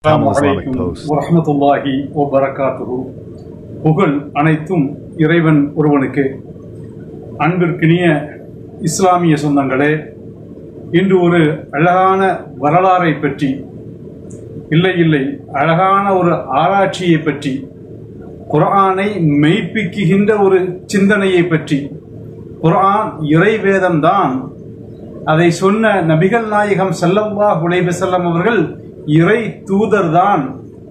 அஸ்ஸலாமு அலைக்கும் வரஹ்மத்துல்லாஹி வபரகாத்துஹு. புகழ் அனைத்தும் இறைவன் ஒருவனுக்கு. அன்பிற்கினிய இஸ்லாமிய சொந்தங்களே, இன்று ஒரு அழகான வரலாறை பற்றி, இல்லை அழகான ஒரு ஆராய்ச்சியை பற்றி, குர்ஆனை மெய்ப்பிக்குகின்ற ஒரு சிந்தனையை பற்றி, குர்ஆன் இறைவேதம்தான், அதை சொன்ன நபிகள் நாயகம் ஸல்லல்லாஹு அலைஹி வஸல்லம் அவர்கள் இறை தூதர்தான்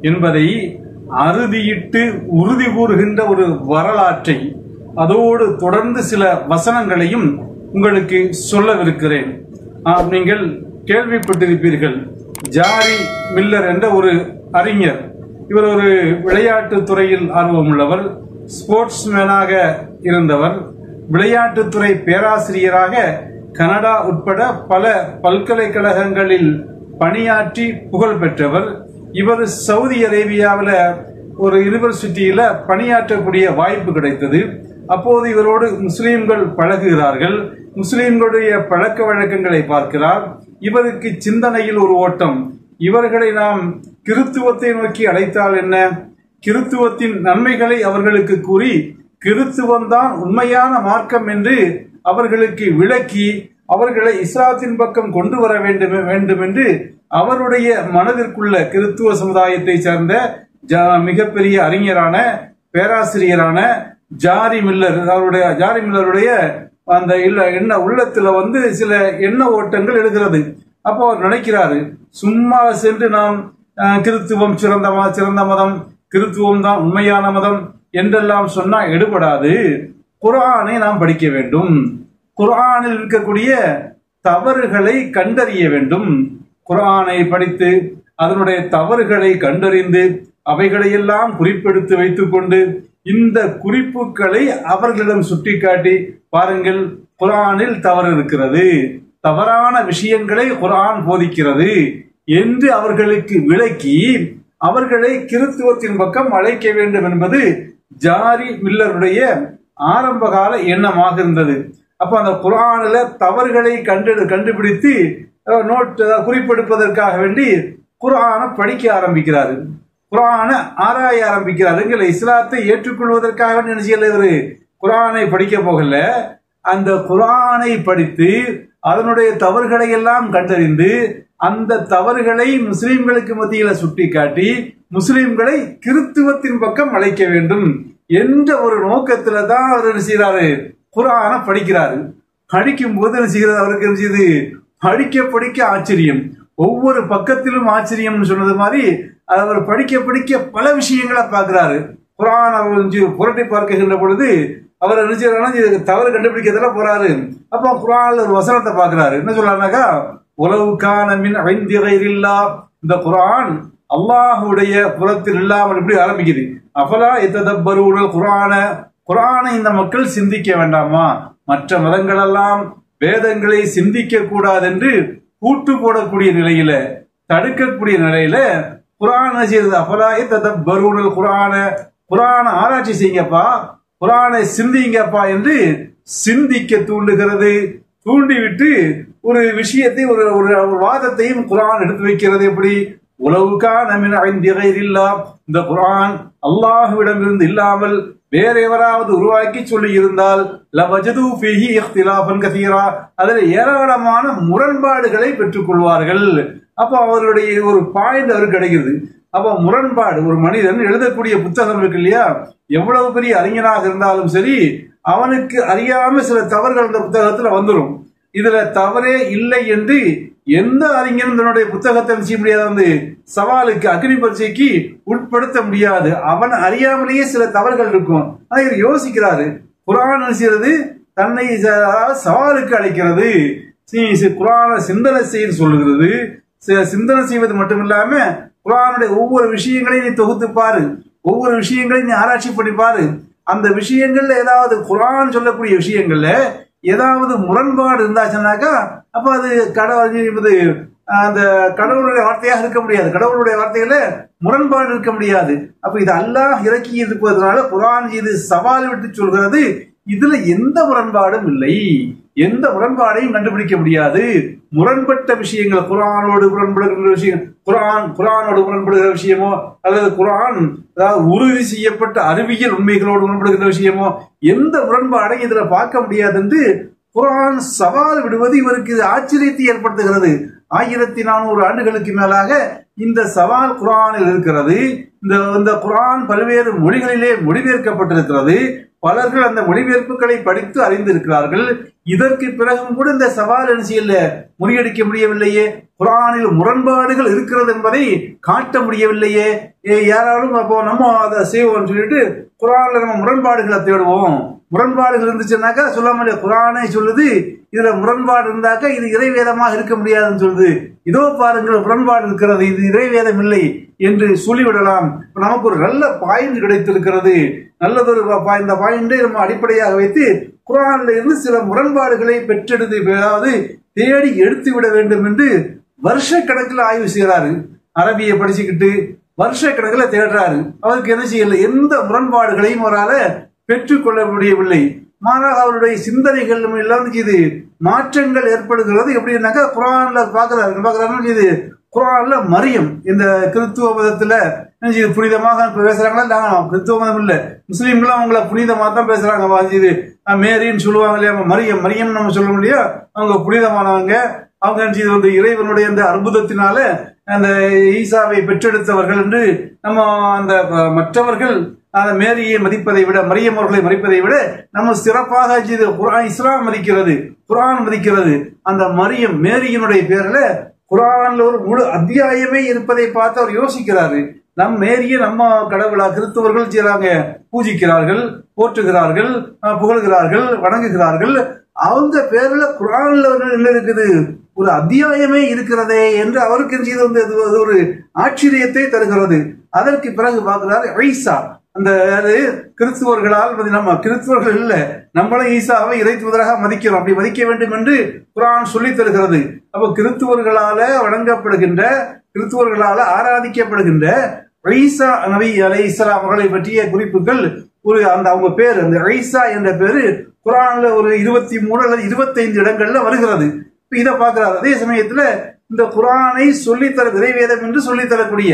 என்பதை அறுதியிட்டு உறுதி கூறுகின்ற ஒரு வரலாற்றை, அதோடு தொடர்ந்து சில வசனங்களையும் உங்களுக்கு சொல்லவிருக்கிறேன். நீங்கள் கேள்விப்பட்டிருப்பீர்கள், ஜாரி மில்லர் என்ற ஒரு அறிஞர். இவர் ஒரு விளையாட்டு துறையில் ஆர்வமுள்ளவர், ஸ்போர்ட்ஸ்மேனாக இருந்தவர், விளையாட்டுத்துறை பேராசிரியராக கனடா உட்பட பல பல்கலைக்கழகங்களில் பணியாற்றி புகழ் பெற்றவர். இவர் சவுதி அரேபியாவில் ஒரு யூனிவர்சிட்டியில பணியாற்றக்கூடிய வாய்ப்பு கிடைத்தது. அப்போது இவரோடு முஸ்லீம்கள் பழகுகிறார்கள், முஸ்லீம்களுடைய பழக்க வழக்கங்களை பார்க்கிறார். இவருக்கு சிந்தனையில் ஒரு ஓட்டம், இவர்களை நாம் கிறித்துவத்தை நோக்கி அழைத்தால் என்ன, கிறித்துவத்தின் நன்மைகளை அவர்களுக்கு கூறி கிறித்துவம்தான் உண்மையான மார்க்கம் என்று அவர்களுக்கு விளக்கி அவர்களை இஸ்லாத்தின் பக்கம் கொண்டு வர வேண்டும் என்று அவருடைய மனதிற்குள்ள கிறித்துவ சமுதாயத்தை சேர்ந்த மிகப்பெரிய அறிஞரான பேராசிரியரான ஜாரி மில்லருடைய அந்த எண்ண உள்ளத்துல சில எண்ண ஓட்டங்கள் எழுகிறது. அப்போ அவர் நினைக்கிறாரு, சும்மா சென்று நாம் கிறித்துவம் சிறந்த மதம், கிறித்துவம் தான் உண்மையான மதம் என்றெல்லாம் சொன்னா எடுபடாது. குர்ஆனை நாம் படிக்க வேண்டும், குர்ஆனில் இருக்கக்கூடிய தவறுகளை கண்டறிய வேண்டும். குர்ஆனை படித்து அதனுடைய தவறுகளை கண்டறிந்து அவைகளையெல்லாம் குறிப்பெடுத்து வைத்துக் கொண்டு இந்த குறிப்புகளை அவர்களிடம் சுட்டிக்காட்டி, பாருங்கள் குர்ஆனில் தவறு இருக்கிறது, தவறான விஷயங்களை குர்ஆன் போதிக்கிறது என்று அவர்களுக்கு விளக்கி அவர்களை கிறித்துவத்தின் பக்கம் அழைக்க வேண்டும் என்பது ஜாரி மில்லருடைய ஆரம்பகால எண்ணமாக இருந்தது. அப்ப அந்த குர்ஆனில தவறுகளை கண்டுபிடித்து குறிப்பெடுப்பதற்காக வேண்டி குர்ஆனை படிக்க ஆரம்பிக்கிறாரு, குர்ஆனை ஆராய ஆரம்பிக்கிறார். இஸ்லாத்தை ஏற்றுக்கொள்வதற்காக வேண்டி இவரு குர்ஆனை படிக்க போகல, அந்த குர்ஆனை படித்து அதனுடைய தவறுகளை எல்லாம் கண்டறிந்து அந்த தவறுகளை முஸ்லிம்களுக்கு மத்தியில சுட்டிக்காட்டி முஸ்லிம்களை கிறித்துவத்தின் பக்கம் அழைக்க வேண்டும் என்ற ஒரு நோக்கத்துல தான் அவர் என்ன செய்யறாரு, குர்ஆனை படிக்கிறாரு. படிக்கும் போது என்ன செய்யறது, அவருக்கு என்ன செய்யுது, படிக்க ஆச்சரியம், ஒவ்வொரு பக்கத்திலும் ஆச்சரியம் சொன்னது மாதிரி அவர் படிக்க பல விஷயங்களை பார்க்கிறாரு. குர்ஆன் அவர் புரட்டி பார்க்கின்ற பொழுது அவர் என்ன செய்யறாருன்னா தவறு கண்டுபிடிக்கிறதுல போறாரு. அப்போ குர்ஆன்ல ஒரு வசனத்தை பார்க்கிறாரு. என்ன சொல்றாருனாக்கா, உலவு கான மின் ஐந்தி கைரில்லாஹ், இந்த குர்ஆன் அல்லாஹுடைய புறத்தில் இல்லாமல் இப்படி ஆரம்பிக்குது. அஃபலா யததப்பரூனல் குர்ஆன, குர்ஆனை இந்த மக்கள் சிந்திக்க வேண்டாமா, மற்ற மதங்கள் எல்லாம் வேதங்களை சிந்திக்க கூடாது என்று கூட்டு போடக்கூடிய நிலையில, தடுக்கக்கூடிய நிலையில குர்ஆன் செய்யறது, அஃபலா யததப்பரூனல் குர்ஆன, குர்ஆனை ஆராய்ச்சி செய்யுங்கப்பா, குர்ஆனை சிந்திங்கப்பா என்று சிந்திக்க தூண்டுகிறது. தூண்டிவிட்டு ஒரு விஷயத்தை ஒரு வாதத்தையும் குர்ஆன் எடுத்து வைக்கிறது. எப்படி, உலவுக்கான மின் ஐந்தி கைரில்லாஹ், இந்த குர்ஆன் அல்லாஹ்விடமிருந்து இல்லாமல் வேற எவராவது உருவாக்கி சொல்லி இருந்தால் லவஜது ஃபீஹி இக்திலாஃபன் கஸீரா, அதில் ஏராளமான முரண்பாடுகளை பெற்றுக் கொள்வார்கள். அப்போ அவருடைய ஒரு பாயிண்ட் அவருக்கு கிடைக்கிறது. அப்போ முரண்பாடு, ஒரு மனிதன் எழுதக்கூடிய புத்தகம் இருக்கு இல்லையா, எவ்வளவு பெரிய அறிஞனாக இருந்தாலும் சரி, அவனுக்கு அறியாம சில தவறுகள் அந்த புத்தகத்துல வந்துடும். இதுல தவறே இல்லை என்று எந்த அறிஞரும் தன்னுடைய புத்தகத்தை செய்ய முடியாது, சவாலுக்கு அக்னி பரீட்சைக்கு உட்படுத்த முடியாது. அவன் அறியாமலேயே சில தவறுகள் இருக்கும். ஆனா இவர் யோசிக்கிறாரு, குர்ஆன் செய்யறது தன்னை சவாலுக்கு அழைக்கிறது, குர்ஆனை சிந்தனை செய்ய சொல்லுகிறது. சிந்தனை செய்வது மட்டும் இல்லாம குர்ஆனுடைய ஒவ்வொரு விஷயங்களையும் நீ தொகுத்து பாரு, ஒவ்வொரு விஷயங்களையும் நீ ஆராய்ச்சி பண்ணி பாரு. அந்த விஷயங்கள்ல ஏதாவது குர்ஆன் சொல்லக்கூடிய விஷயங்கள்ல ஏதாவது முரண்பாடு இருந்தாச்சுன்னாக்கா அப்ப அது அந்த கடவுளுடைய வார்த்தையாக இருக்க முடியாது, கடவுளுடைய வார்த்தையில முரண்பாடு இருக்க முடியாது. அப்ப இது அல்லாஹ் இறக்கி இருப்பதனால குர்ஆன் இது சவால் விட்டு சொல்கிறது, இதுல எந்த முரண்பாடும் இல்லை, எந்த முரண்பாடையும் கண்டுபிடிக்க முடியாது. முரண்பட்ட விஷயங்கள், குர்ஆனோடு முரண்படுகிற விஷயம், குர்ஆனோடு முரண்படுகிற விஷயமோ அல்லது குர்ஆன் அதாவது உறுதி செய்யப்பட்ட அறிவியல் உண்மைகளோடு முரண்படுகிற விஷயமோ எந்த முரண்பாடை இதுல பார்க்க முடியாது என்று குர்ஆன் சவால் விடுவது இவருக்கு ஆச்சரியத்தை ஏற்படுத்துகிறது. 1400 ஆண்டுகளுக்கு மேலாக இந்த சவால் குர்ஆனில் இருக்கிறது. இந்த குர்ஆன் பல்வேறு மொழிகளிலே மொழிபெயர்க்கப்பட்டிருக்கிறது. பலர்கள் அந்த மொழிபெயர்ப்புகளை படித்து அறிந்திருக்கிறார்கள். இதற்கு பிறகும் கூட இந்த சவால் என்ன முறியடிக்க முடியவில்லையே, குர்ஆனில் முரண்பாடுகள் இருக்கிறது என்பதை காட்ட முடியவில்லையே. யாராலும் அப்போ நம்ம அதை செய்வோம்னு சொல்லிட்டு குர்ஆன்ல நம்ம முரண்பாடுகளை தேடுவோம். முரண்பாடுகள் இருந்துச்சுன்னாக்கா சொல்லாம குர்ஆனே சொல்லுது இதுல முரண்பாடு இருந்தாக்கா இது இறைவேதமாக இருக்க முடியாதுன்னு சொல்லுது. இதோ பாருங்கள் முரண்பாடு இருக்கிறது, இது இறைவேதம் இல்லை என்று சொல்லிவிடலாம். நமக்கு ஒரு நல்ல பாயிண்ட் கிடைத்திருக்கிறது. நல்லதொரு இந்த பாயிண்டை நம்ம அடிப்படையாக வைத்து குர்ஆன்ல இருந்து சில முரண்பாடுகளை பெற்றெடுத்து அதாவது தேடி எடுத்து விட வேண்டும் என்று வருஷ கணக்கில் ஆய்வு செய்யறாரு. அரபியை படிச்சுக்கிட்டு வருஷ கணக்கில் தேடுறாரு. அவருக்கு என்ன செய்யல, எந்த முரண்பாடுகளையும் அவரால பெற்றுக்கொள்ள முடியவில்லை. மாறாக அவருடைய சிந்தனைகள் எல்லாம் இது மாற்றங்கள் ஏற்படுகிறது. எப்படின்னாக்கா குர்ஆன்ல பாக்குறாரு இது குர்ஆன்ல மரியம் இந்த கிறிஸ்துவ மதத்துல புனிதமாக பேசுறாங்களா, கிறிஸ்துவ மதம் இல்ல முஸ்லீம்களும் அவங்கள புனிதமா தான் பேசுறாங்க. இது மேரின்னு சொல்லுவாங்க இல்லையா, மரியம் மரியம் நம்ம சொல்ல முடியும், அவங்க புனிதமானவங்க. அவங்க இது வந்து இறைவனுடைய அந்த அற்புதத்தினால அந்த ஈசாவை பெற்றெடுத்தவர்கள் என்று நம்ம அந்த மற்றவர்கள் அந்த மேரியை மதிப்பதை விட மரியம் அவர்களை மதிப்பதை விட நம்ம சிறப்பாக இஸ்லாம் மதிக்கிறது, குர்ஆன் மதிக்கிறது. அந்த மரியம் மேரியினுடைய பேர்ல குர்ஆன்ல ஒரு முழு அத்தியாயமே இருப்பதை பார்த்து அவர் யோசிக்கிறாரு. நம் மேரிய நம்ம கடவுளா கிறிஸ்தவர்கள் செய்யறாங்க, பூஜிக்கிறார்கள், போற்றுகிறார்கள், புகழ்கிறார்கள், வணங்குகிறார்கள். அவங்க பேர்ல குர்ஆன்ல என்ன இருக்குது, ஒரு அத்தியாயமே இருக்கிறதே என்று அவருக்கு ஒரு ஆச்சரியத்தை தருகிறது. அதற்கு பிறகு பார்க்கிறாரு ஈசா, அந்த கிறிஸ்துவர்களால் நம்ம கிறிஸ்துவர்கள் இல்ல, நம்மளும் ஈசாவை இறை தூதராக மதிக்கிறோம், அப்படி மதிக்க வேண்டும் என்று குர்ஆன் சொல்லி தருகிறது. அப்ப கிறிஸ்துவர்களால வணங்கப்படுகின்ற, கிறிஸ்துவர்களால ஆராதிக்கப்படுகின்ற ஈசா நபி அலைஹிஸ்ஸலாம் அவர்களை பற்றிய குறிப்புகள் ஒரு அந்த அவங்க பேர் அந்த ஈசா என்ற பேரு குர்ஆன்ல ஒரு 23 அல்லது 25 இடங்கள்ல வருகிறது. இதை பார்க்கிறார். அதே சமயத்துல இந்த குர்ஆனை சொல்லித்தர இறைவேதம் என்று சொல்லித்தரக்கூடிய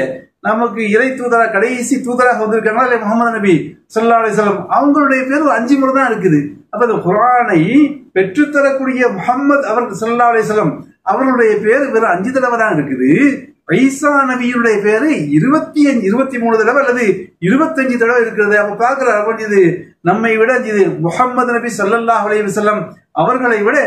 நமக்கு இறை தூதரா கடைசி தூதராக வந்திருக்காங்களா இல்ல முகமது நபி ஸல்லல்லாஹு அலைஹி வஸல்லம், அவங்களுடைய பேர் 5 முறை தான் இருக்குது. அப்ப இந்த குர்ஆனை பெற்றுத்தரக்கூடிய முகமது அவர் ஸல்லல்லாஹு அலைஹி வஸல்லம் அவர்களுடைய பேர் வெறும் 5 தடவை தான் இருக்குது. ஈசா நபியுடைய பேரு 23 தடவை அல்லது 25 தடவை இருக்கிறது. அப்ப பாக்குற இது நம்மை விட இது முகமது நபி ஸல்லல்லாஹு அலைஹி வஸல்லம் அவர்களை விட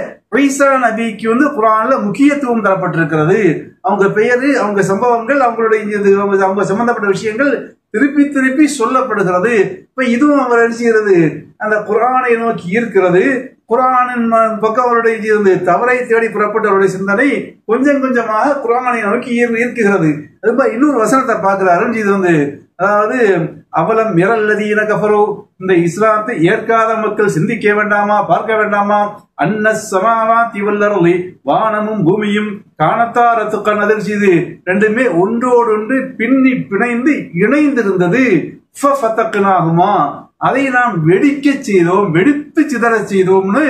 ஈசா நபிக்கு குர்ஆன்ல முக்கியத்துவம் தரப்பட்டிருக்கிறது. அவங்க பெயரு, அவங்க சம்பவங்கள், அவங்க சம்பந்தப்பட்ட விஷயங்கள் திருப்பி திருப்பி சொல்லப்படுகிறது. இப்ப இதுவும் அவர் செய்கிறது அந்த குர்ஆனை நோக்கி ஈர்க்கிறது. குர்ஆனின் பக்கம் அவருடைய தவறை தேடி புறப்பட்ட அவருடைய சிந்தனை கொஞ்சம் கொஞ்சமாக குர்ஆனை நோக்கி ஈர்க்குகிறது. அது இன்னொரு வசனத்தை பார்க்கிறாரு. இது அதாவது அவலம் மிரல்லதீன கஃபரு, இந்த இஸ்லாத்தை ஏற்காத மக்கள் சிந்திக்க வேண்டாமா, பார்க்க வேண்டாமா, அன்னஸ் ஸமாவாதி வல் அர்லி, வானமும் பூமியும் காணத்தாரத்துக்கன் அதிர்ச்சி ரெண்டுமே ஒன்றோடொன்று பின்னி பிணைந்து இணைந்திருந்தது. ஃபஃபதக்னாஹுமா, அதை நாம் வெடிக்க செய்தோம், வெடித்து சிதற செய்தோம்னு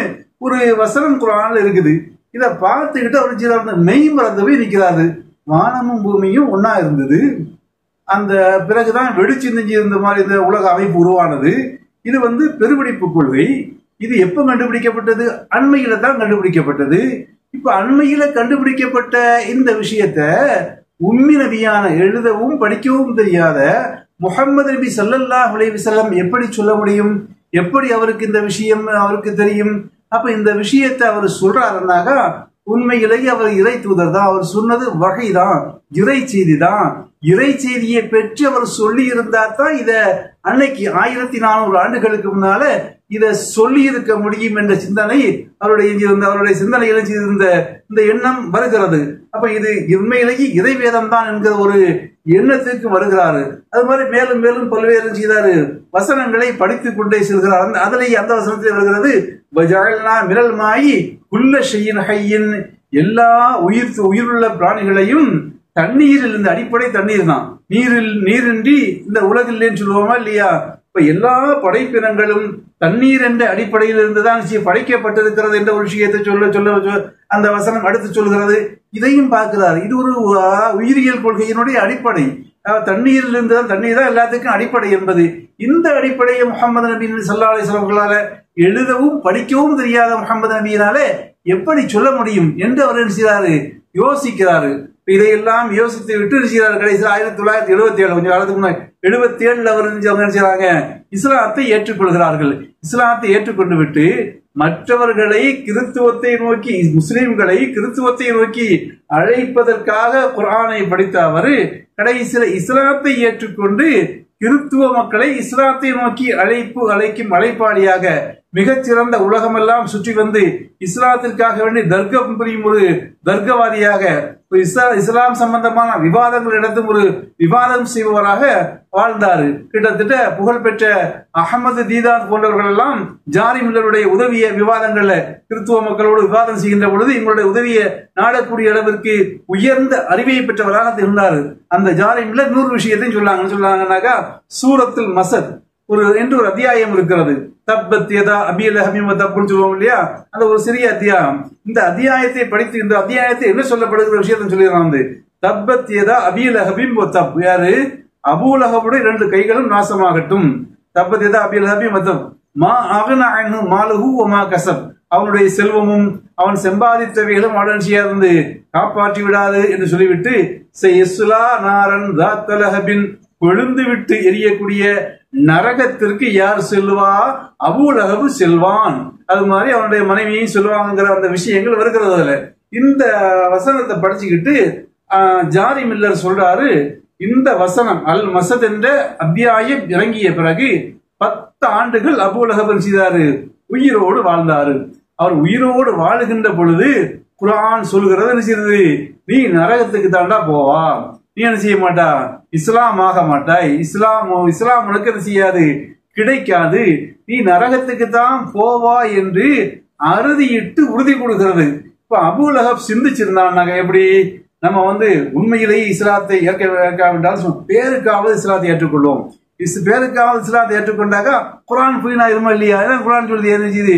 ஒரு வசனம் குர்ஆன்ல இருக்குது. இதை பார்த்துக்கிட்டு அவர் மெய் மறந்து போய் நிற்கிறாரு. வானமும் பூமியும் ஒன்னா இருந்தது, அந்த பிறகுதான் வெடிச்சு இருந்த மாதிரி இந்த உலக அமைப்பு உருவானது. இது பெருவெடிப்பு கொள்கை. இது எப்ப கண்டுபிடிக்கப்பட்டது? அண்மையில தான் கண்டுபிடிக்கப்பட்டது. இப்ப அண்மையில கண்டுபிடிக்கப்பட்ட இந்த விஷயத்த உம்மி நபியான எழுதவும் படிக்கவும் தெரியாத முஹம்மது நபி ஸல்லல்லாஹு அலைஹி வஸல்லம் எப்படி சொல்ல முடியும்? எப்படி அவருக்கு இந்த விஷயம் அவருக்கு தெரியும்? அப்ப இந்த விஷயத்தை அவர் சொல்றாருன்னாக்கா உண்மையிலேயே அவர் இறை தூதர் தான். அவர் சொன்னது வகை தான், இறை செய்தி தான். இறை செய்தியை பெற்று அவர் சொல்லி இருந்தா தான் இத அன்னைக்கு 1400 ஆண்டுகளுக்கு முன்னால இத சொல்லி இருக்க முடியும் என்ற சிந்தனை அவருடைய சிந்தனையில் இந்த எண்ணம் வருகிறது. அப்ப இது உண்மையிலேயே இறைவேதம் தான் என்கிற ஒரு எண்ணத்திற்கு வருகிறாரு. அது மாதிரி மேலும் மேலும் பல்வேறு செய்தாரு வசனங்களை படித்துக் கொண்டே செல்கிறார். அதிலேயே அந்த வசனத்தில் வருகிறது வஜஅல்னா மினல் மாயி குல்ல ஷைஇன் ஹய்யின், எல்லா உயிருள்ள பிராணிகளையும் தண்ணீரில், இந்த அடிப்படை தண்ணீர் தான், நீரின்றி இந்த உலகில்லைன்னு சொல்லுவோமா இல்லையா? இப்ப இப்ப எல்லா படைப்பினங்களும் தண்ணீர் என்ற அடிப்படையில் இருந்துதான் படைக்கப்பட்டிருக்கிறது என்ற ஒரு விஷயத்தை சொல்ல அந்த வசனம் அடுத்து சொல்கிறது. இதையும் பார்க்கிறார். இது ஒரு உயிரியல் கொள்கையினுடைய அடிப்படை. தண்ணீரில் இருந்துதான், தண்ணீர் தான் எல்லாத்துக்கும் அடிப்படை என்பது. இந்த அடிப்படையை முகமது நபி ஸல்லல்லாஹு அலைஹி வஸல்லம் எழுதவும் படிக்கவும் தெரியாத முகமது நபியினாலே எப்படி சொல்ல முடியும் என்று அவர் என்ன செய்கிறாரு, யோசிக்கிறாரு. இதையெல்லாம் யோசித்து விட்டு இருக்கிறார். கடைசியில் 1977 கொஞ்சம் காலத்துக்கு முன்னாடி 77 அவர் என்ன செய்றாங்க, இஸ்லாத்தை ஏற்றுக்கொள்கிறார்கள். இஸ்லாத்தை ஏற்றுக்கொண்டு விட்டு மற்றவர்களை கிறிஸ்துவத்தை நோக்கி, முஸ்லிம்களை கிறிஸ்துவத்தை நோக்கி அழைப்பதற்காக குர்ஆனை படித்த அவர் கடைசியில் இஸ்லாத்தை ஏற்றுக்கொண்டு கிறிஸ்துவ மக்களை இஸ்லாத்தை நோக்கி அழைக்கும் அழைப்பாளியாக மிகச்சிறந்த உலகமெல்லாம் சுற்றி வந்து இஸ்லாத்திற்காக வேண்டி தர்க்கம் புரியும் ஒரு தர்க்கவாதியாக, இஸ்லாம் சம்பந்தமான விவாதங்கள் நடத்தும் ஒரு விவாதம் செய்பவராக வாழ்ந்தாரு. கிட்டத்தட்ட புகழ்பெற்ற அகமது தீதாத் போன்றவர்கள் எல்லாம் ஜாரி மில்லருடைய உதவிய விவாதங்கள்ல கிறிஸ்துவ மக்களோடு விவாதம் செய்கின்ற பொழுது எங்களுடைய உதவியை நாடக்கூடிய அளவிற்கு உயர்ந்த அறிவை பெற்றவராக இருந்தார். அந்த ஜாரி மில்லர் 100 விஷயத்தையும் சொன்னாங்கன்னாக்கா, சூரத்துல் மசத் என்று ஒரு அத்தியாயம் இருக்கிறது. தப்பத் யதா அபீ லஹபின் வ தப்னு சொல்லுவோம் இல்லையா, அந்த ஒரு சிறிய அத்தியாயம். இந்த அத்தியாயத்தை படித்து இந்த அத்தியாயத்தை என்ன சொல்லப்படுகிற விஷயத்தை சொல்லிடுறாங்க. தப்பத் யதா அபீ லஹபின் வ தப், யாரு, அபூ லஹபுடைய 2 கைகளும் நாசமாகட்டும். தப்பத் யதா அபீ லஹபின் வ தப் மா அக்னா அன்ஹு மாலுஹு வ மா கஸப், அவனுடைய செல்வமும் அவன் சம்பாதித்தவைகளும் அவன் இருந்து காப்பாற்றி விடாது என்று சொல்லிவிட்டு, ஸயஸ்லா நாரன் ذات லஹபின், கொழுந்து விட்டு எரியக்கூடிய நரகத்திற்கு யார் செல்வா, அபூ லஹப் செல்வான். அது மாதிரி அவனுடைய மனைவியும் சொல்லுவாங்கிற அந்த விஷயங்கள் வருகிறது. அதுல இந்த வசனத்தை படிச்சுக்கிட்டு ஜாரி மில்லர் சொல்றாரு, இந்த வசனம் அல் மசத் என்ற அத்தியாயம் இறங்கிய பிறகு 10 ஆண்டுகள் அபூ லஹப் செய்தாரு, உயிரோடு வாழ்ந்தாரு. அவர் உயிரோடு வாழுகின்ற பொழுது குர்ஆன் சொல்கிறது என்ன செய்யுது, நீ நரகத்துக்கு தாண்டா போவா, நீ என்ன செய்ய மாட்டா, இஸ்லாம் ஆக மாட்டாய், இஸ்லாம் உனக்கு என்ன செய்யாது, கிடைக்காது, நீ நரகத்துக்கு தான் போவா என்று அறுதியிட்டு உறுதி கொடுக்கிறது. இப்ப அபூ லஹப் சிந்திச்சிருந்தாங்க, எப்படி நம்ம உண்மையிலேயே இஸ்லாத்தை ஏற்காவிட்டாலும் பேருக்காவது இஸ்லாத்தை ஏற்றுக்கொள்வோம், பேருக்காவது இஸ்லாத்தை ஏற்றுக்கொண்டாக்கா குர்ஆன் புரியுமா இல்லையா? குர்ஆன் சொல்லுது என்ன செய்யுது,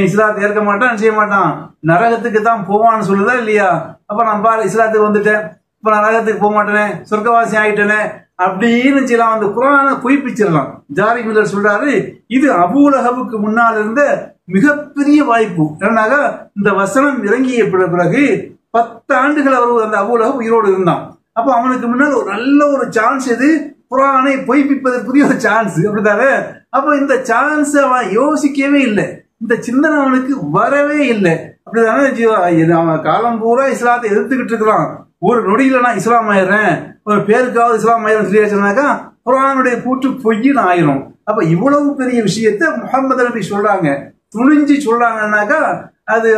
இஸ்லாத்தை ஏற்க மாட்டான், செய்ய மாட்டான், நரகத்துக்கு தான் போவான்னு சொல்லுதா இல்லையா? அப்ப நான் பாரு இஸ்லாத்துக்கு வந்துட்டேன், இப்ப நான் நரகத்துக்கு போக மாட்டேனே, சொர்க்கவாசி ஆயிட்டேனே அப்படின்னு குர்ஆனை பொய்ப்பிச்சிடலாம். ஜாரி மில்லர் சொல்றாரு, இது அபூ லஹபுக்கு முன்னால் இருந்த மிகப்பெரிய வாய்ப்பு. ஏன்னாக இந்த வசனம் இறங்கிய பிறகு 10 ஆண்டுகள் அவர் அந்த அபூ லஹப் உயிரோடு இருந்தான். அப்ப அவனுக்கு முன்னால் ஒரு நல்ல ஒரு சான்ஸ், இது குர்ஆனை பொய்ப்பிப்பதற்குரிய ஒரு சான்ஸ், அப்படித்தானே? அப்ப இந்த சான்ஸ் அவன் யோசிக்கவே இல்லை, இந்த சிந்தனை அவனுக்கு வரவே இல்லை, அப்படிதானே? அவன் காலம் பூரா இஸ்லாத்தை எதிர்த்துக்கிட்டு இருக்கிறான். ஒரு நொடியில நான் இஸ்லாம் ஆயிடுறேன், ஒரு பேருக்காவது இஸ்லாம் ஆயிரம் சொல்லியாச்சுனாக்கா குர்ஆனுடைய கூற்று பொய்ன்னு ஆயிரும். அப்ப இவ்வளவு பெரிய விஷயத்த முஹம்மது நபி சொல்றாங்க, துணிஞ்சு சொல்றாங்கன்னாக்கா அது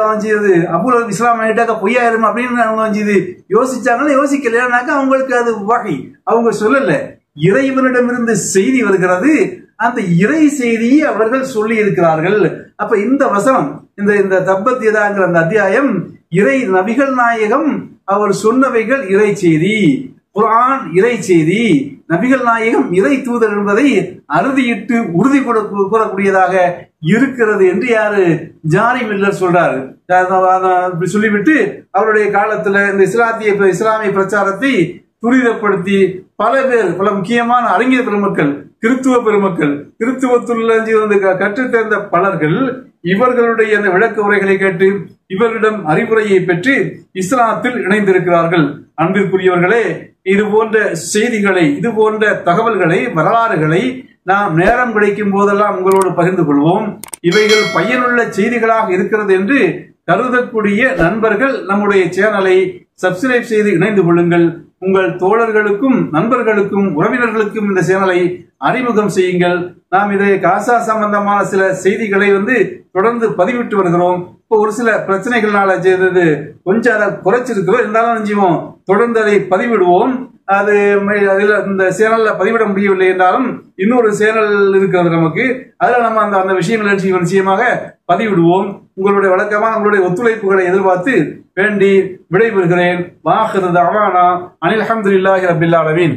அபூ லஹப் இஸ்லாம் ஆயிட்டாக்கா பொய்யாயிரும் அப்படின்னு அவங்க யோசிச்சாங்கன்னா யோசிக்கலையானாக்கா அவங்களுக்கு அது வகை, அவங்க சொல்லல, இறைவனிடமிருந்து செய்தி வருகிறது, அந்த இறை செய்தியை அவர்கள் சொல்லி இருக்கிறார்கள். அப்ப இந்த வசனம், இந்த தப்பத் யதாங்கிற அந்த அத்தியாயம் இறை நபிகள் நாயகம் அவர் சொன்னவைகள் இறை செய்தி, குர்ஆன் இறை செய்தி, நபிகள் நாயகம் இறை தூதர் என்பதை அறுதியிட்டு உறுதி கூறக்கூடியதாக இருக்கிறது என்று யாரு, ஜாரி மில்லர் சொல்றாரு. சொல்லிவிட்டு அவருடைய காலத்துல இந்த இஸ்லாமிய பிரச்சாரத்தை துரிதப்படுத்தி பல முக்கியமான அறிஞர் பெருமக்கள், கிறிஸ்துவ பெருமக்கள், கிறிஸ்துவத்துள்ள கற்றுத்தேர்ந்த பலர்கள் இவர்களுடைய அந்த விளக்க உரைகளை கேட்டு இவர்களிடம் அறிவுரையை பெற்று இஸ்லாத்தில் இணைந்திருக்கிறார்கள். அன்பிற்குரியவர்களே, இது போன்ற செய்திகளை, இது போன்ற தகவல்களை, வரலாறுகளை நாம் நேரம் கிடைக்கும் போதெல்லாம் உங்களோடு பகிர்ந்து கொள்வோம். இவைகள் பயனுள்ள செய்திகளாக இருக்கிறது என்று கருதக்கூடிய நண்பர்கள் நம்முடைய சேனலை சப்ஸ்கிரைப் செய்து இணைந்து கொள்ளுங்கள். உங்கள் தோழர்களுக்கும் நண்பர்களுக்கும் உறவினர்களுக்கும் இந்த சேனலை அறிமுகம் செய்யுங்கள். நாம் இதை காசா சம்பந்தமான சில செய்திகளை தொடர்ந்து பதிவிட்டு வருகிறோம். இப்போ ஒரு சில பிரச்சனைகளால செய்தது கொஞ்சம் அதை குறைச்சிருக்கிறோம், இருந்தாலும் நிச்சயமோ தொடர்ந்து அதை பதிவிடுவோம். அது இந்த சேனல்ல பதிவிட முடியவில்லை என்றாலும் இன்னொரு சேனல் இருக்கிறது நமக்கு, அதுல நம்ம அந்த விஷயங்கள் நிச்சயமாக பதிவிடுவோம். உங்களுடைய வழக்கமான உங்களுடைய ஒத்துழைப்புகளை எதிர்பார்த்து வேண்டி விடைபெறுகிறேன். வாஹிரு தஅவானா அனில் ஹம்துலில்லாஹி ரப்பில் ஆலமீன்.